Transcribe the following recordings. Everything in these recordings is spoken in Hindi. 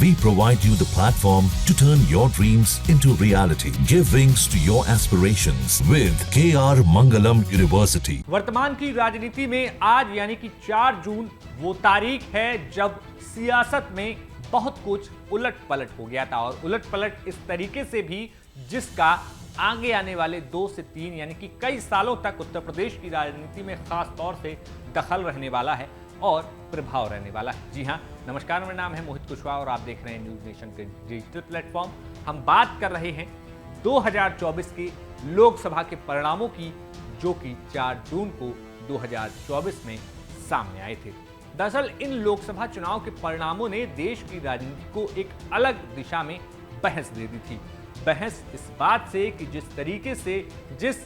We provide you the platform to turn your dreams into reality. Give wings to your aspirations with KR Mangalam University. वर्तमान की राजनीति में आज यानी कि 4 जून वो तारीख है जब सियासत में बहुत कुछ उलट पलट हो गया था, और उलट पलट इस तरीके से भी जिसका आगे आने वाले 2 से 3 यानी कि कई सालों तक उत्तर प्रदेश की राजनीति में खास तौर से दखल रहने वाला है और प्रभाव रहने वाला है। जी हाँ, नमस्कार, मेरा नाम है मोहित कुशवाहा और आप देख रहे हैं न्यूज नेशन के डिजिटल प्लेटफॉर्म। हम बात कर रहे हैं 2024 के लोकसभा के परिणामों की, जो कि 4 जून को 2024 में सामने आए थे। दरअसल इन लोकसभा चुनाव के परिणामों ने देश की राजनीति को एक अलग दिशा में बहस दे दी थी। बहस इस बात से कि जिस तरीके से जिस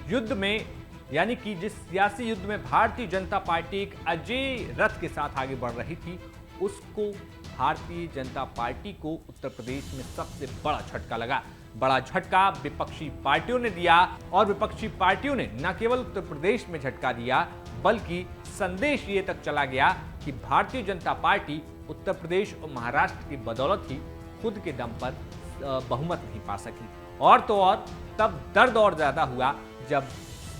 युद्ध में यानी कि जिस सियासी युद्ध में भारतीय जनता पार्टी एक अजेय रथ के साथ आगे बढ़ रही थी, उसको भारतीय जनता पार्टी को उत्तर प्रदेश में सबसे बड़ा झटका लगा। बड़ा झटका विपक्षी पार्टियों ने दिया, और विपक्षी पार्टियों ने न केवल उत्तर प्रदेश में झटका दिया, बल्कि संदेश ये तक चला गया कि भारतीय जनता पार्टी उत्तर प्रदेश और महाराष्ट्र की बदौलत ही खुद के दम पर बहुमत नहीं पा सकी। और तो और तब दर्द और ज्यादा हुआ जब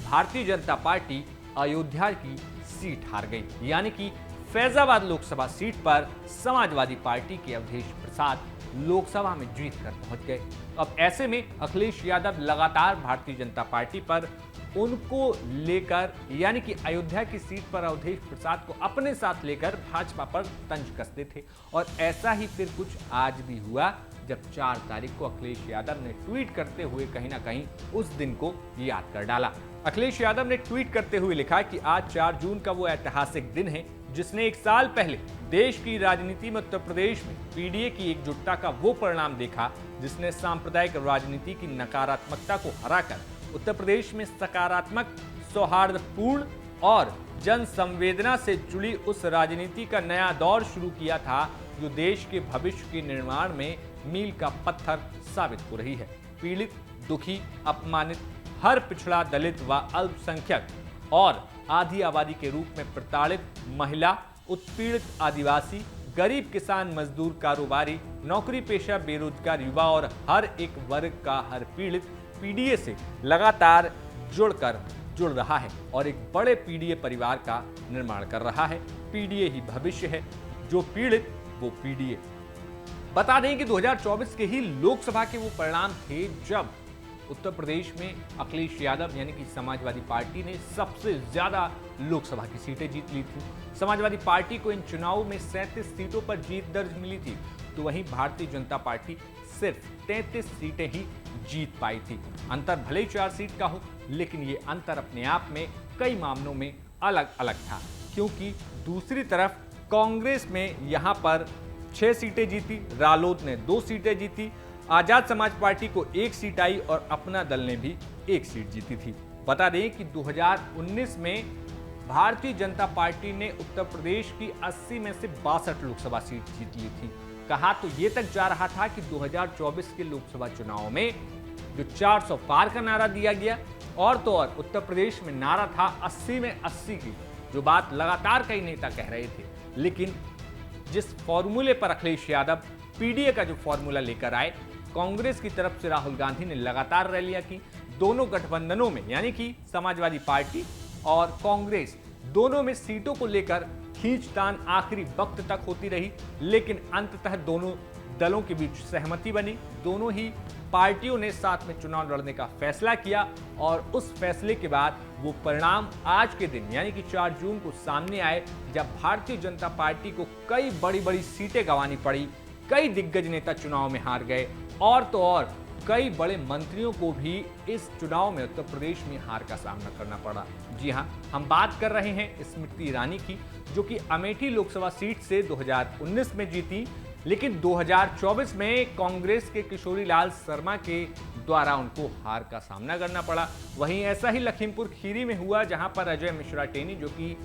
भारतीय जनता पार्टी अयोध्या की सीट हार गई, यानी कि फैजाबाद लोकसभा सीट पर समाजवादी पार्टी के अवधेश प्रसाद लोकसभा में जीत कर पहुंच गए। अब ऐसे में अखिलेश यादव लगातार भारतीय जनता पार्टी पर उनको लेकर यानी कि अयोध्या की सीट पर अवधेश प्रसाद को अपने साथ लेकर भाजपा पर तंज कसते थे। और ऐसा ही फिर कुछ आज भी हुआ जब 4 तारीख को अखिलेश यादव ने ट्वीट करते हुए कहीं ना कहीं उस दिन को याद कर डाला। अखिलेश यादव ने ट्वीट करते हुए लिखा कि आज 4 जून का वो ऐतिहासिक दिन है जिसने 1 साल पहले देश की राजनीति में उत्तर प्रदेश में पीडीए की एकजुटता का वो परिणाम देखा जिसने सांप्रदायिक राजनीति की नकारात्मकता को हराकर उत्तर प्रदेश में सकारात्मक, सौहार्दपूर्ण और जन संवेदना से जुड़ी उस राजनीति का नया दौर शुरू किया था जो देश के भविष्य के निर्माण में मील का पत्थर साबित हो रही है। पीड़ित, दुखी, अपमानित, हर पिछड़ा, दलित व अल्पसंख्यक और आधी आबादी के रूप में प्रताड़ित महिला, उत्पीड़ित आदिवासी, गरीब किसान, मजदूर, कारोबारी, नौकरी पेशा, बेरोजगार युवा और हर एक वर्ग का हर पीड़ित पीडीए से लगातार जुड़ रहा है और एक बड़े पीडीए परिवार का निर्माण कर रहा है। पीडीए ही भविष्य है, जो पीड़ित वो पीडीए। बता दें कि 2024 के ही लोकसभा के वो परिणाम थे जब उत्तर प्रदेश में अखिलेश यादव यानी कि समाजवादी पार्टी ने सबसे ज्यादा लोकसभा की सीटें जीत ली थी। समाजवादी पार्टी को इन चुनावों में 37 सीटों पर जीत दर्ज मिली थी, तो वहीं भारतीय जनता पार्टी सिर्फ 33 सीटें ही जीत पाई थी। अंतर भले ही 4 सीट का हो, लेकिन ये अंतर अपने आप में कई मामलों में अलग अलग था, क्योंकि दूसरी तरफ कांग्रेस में यहाँ पर 6 सीटें जीती, रालोद ने 2 सीटें जीती, आजाद समाज पार्टी को 1 सीट आई और अपना दल ने भी 1 सीट जीती थी। बता दें कि 2019 में भारतीय जनता पार्टी ने उत्तर प्रदेश की 80 में से 62 लोकसभा सीट जीत ली थी। कहा तो ये तक जा रहा था कि 2024 के लोकसभा चुनाव में जो 400 पार का नारा दिया गया, और तो और उत्तर प्रदेश में नारा था 80 में 80 की, जो बात लगातार कई नेता कह रहे थे। लेकिन जिस फॉर्मूले पर अखिलेश यादव पीडीए का जो फॉर्मूला लेकर आए, कांग्रेस की तरफ से राहुल गांधी ने लगातार रैलियां की। दोनों गठबंधनों में यानी कि समाजवादी पार्टी और कांग्रेस दोनों में सीटों को लेकर खींचतान आखिरी वक्त तक होती रही, लेकिन अंततः दोनों दलों के बीच सहमति बनी। दोनों ही पार्टियों ने साथ में चुनाव लड़ने का फैसला किया, और उस फैसले के बाद वो परिणाम आज के दिन यानी कि 4 जून को सामने आए, जब भारतीय जनता पार्टी को कई बड़ी बड़ी सीटें गंवानी पड़ी, कई दिग्गज नेता चुनाव में हार गए, और तो और कई बड़े मंत्रियों को भी इस चुनाव में उत्तर प्रदेश में हार का सामना करना पड़ा। जी हां, हम बात कर रहे हैं स्मृति ईरानी की, जो कि अमेठी लोकसभा सीट से 2019 में जीती, लेकिन 2024 में कांग्रेस के किशोरी लाल शर्मा के द्वारा उनको हार का सामना करना पड़ा। वहीं ऐसा ही लखीमपुर खीरी में हुआ, जहां पर अजय मिश्रा टेनी, जो कि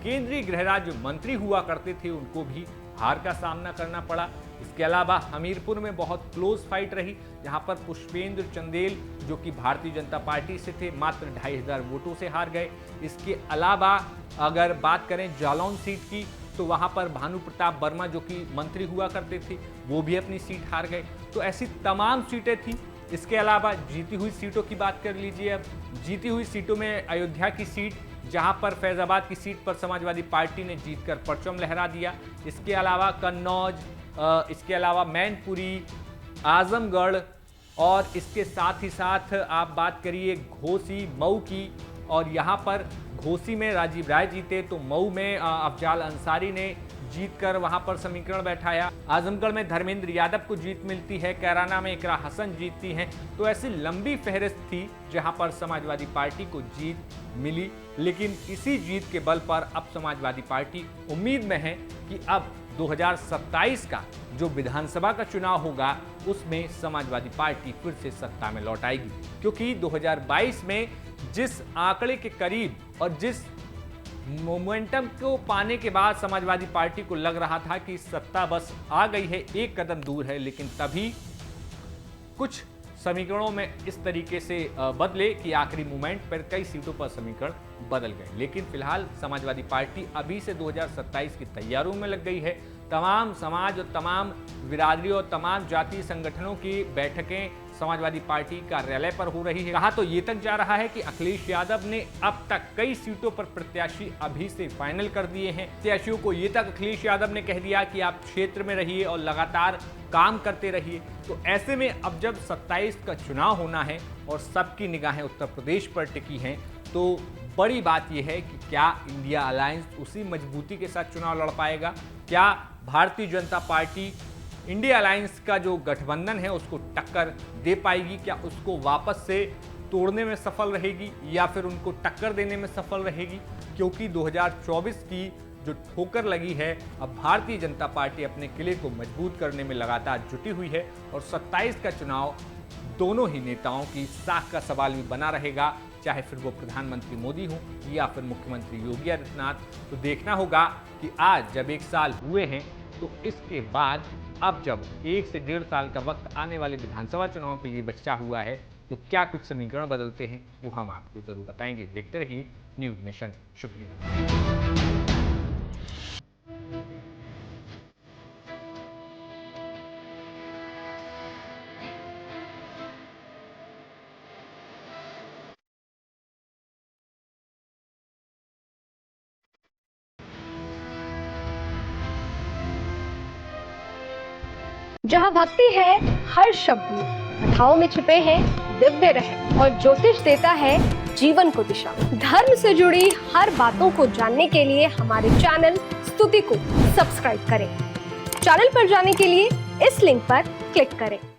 केंद्रीय गृह राज्य मंत्री हुआ करते थे, उनको भी हार का सामना करना पड़ा। इसके अलावा हमीरपुर में बहुत क्लोज फाइट रही, जहां पर पुष्पेंद्र चंदेल, जो कि भारतीय जनता पार्टी से थे, मात्र 2500 वोटों से हार गए। इसके अलावा अगर बात करें जालौन सीट की, तो वहां पर भानु प्रताप वर्मा जो कि मंत्री हुआ करते थे वो भी अपनी सीट हार गए। तो ऐसी तमाम सीटें थी। इसके अलावा जीती हुई सीटों की बात कर लीजिए। अब जीती हुई सीटों में अयोध्या की सीट, जहां पर फैजाबाद की सीट पर समाजवादी पार्टी ने जीतकर परचम लहरा दिया। इसके अलावा कन्नौज, इसके अलावा मैनपुरी, आजमगढ़ और इसके साथ ही साथ आप बात करिए घोसी, मऊ की, और यहाँ पर घोसी में राजीव राय जीते तो मऊ में अफजाल अंसारी ने जीतकर वहां पर समीकरण बैठाया। आजमगढ़ में धर्मेंद्र यादव को जीत मिलती है, कैराना में इकरा हसन जीतती हैं। तो ऐसी लंबी फहरिस्त थी जहां पर समाजवादी पार्टी को जीत मिली। लेकिन इसी जीत के बल पर अब समाजवादी पार्टी उम्मीद में है कि अब 2027 का जो विधानसभा का चुनाव होगा उसमें समाजवादी पार्टी फिर से सत्ता में लौट आएगी, क्योंकि 2022 में जिस आंकड़े के करीब और जिस मोमेंटम को पाने के बाद समाजवादी पार्टी को लग रहा था कि सत्ता बस आ गई है, एक कदम दूर है, लेकिन तभी कुछ समीकरणों में इस तरीके से बदले कि आखिरी मोमेंट पर कई सीटों पर समीकरण बदल गए। लेकिन फिलहाल समाजवादी पार्टी अभी से 2027 की तैयारियों में लग गई है। तमाम समाज और तमाम बिरादरी और तमाम जातीय संगठनों की बैठकें समाजवादी पार्टी कार्यालय पर हो रही है। कहा तो ये तक जा रहा है कि अखिलेश यादव ने अब तक कई सीटों पर प्रत्याशी अभी से फाइनल कर दिए हैं। प्रत्याशियों को ये तक अखिलेश यादव ने कह दिया कि आप क्षेत्र में रहिए और लगातार काम करते रहिए। तो ऐसे में अब जब 27 का चुनाव होना है और सबकी निगाहें उत्तर प्रदेश पर टिकी हैं, तो बड़ी बात यह है कि क्या इंडिया अलायंस उसी मजबूती के साथ चुनाव लड़ पाएगा? क्या Bharatiya Janata party India alliance का जो गठबंधन है उसको टक्कर दे पाएगी? क्या उसको वापस से तोड़ने में सफल रहेगी या फिर उनको टक्कर देने में सफल रहेगी? क्योंकि 2024 की जो ठोकर लगी है, अब भारतीय जनता पार्टी अपने किले को मजबूत करने में लगातार जुटी हुई है और 27 का चुनाव दोनों ही नेताओं की साख का सवाल भी बना रहेगा, चाहे फिर वो प्रधानमंत्री मोदी हों या फिर मुख्यमंत्री योगी आदित्यनाथ। तो देखना होगा कि आज जब 1 साल हुए हैं तो इसके बाद अब जब 1 से 1.5 साल का वक्त आने वाले विधानसभा चुनाव पे ये बचा हुआ है तो क्या कुछ समीकरण बदलते हैं वो हम आपको जरूर बताएंगे। देखते रहिए न्यूज़ नेशन। शुक्रिया। जहाँ भक्ति है हर शब्द में, कथाओं में छिपे हैं दिव्य रहस्य और ज्योतिष देता है जीवन को दिशा। धर्म से जुड़ी हर बातों को जानने के लिए हमारे चैनल स्तुति को सब्सक्राइब करें। चैनल पर जाने के लिए इस लिंक पर क्लिक करें।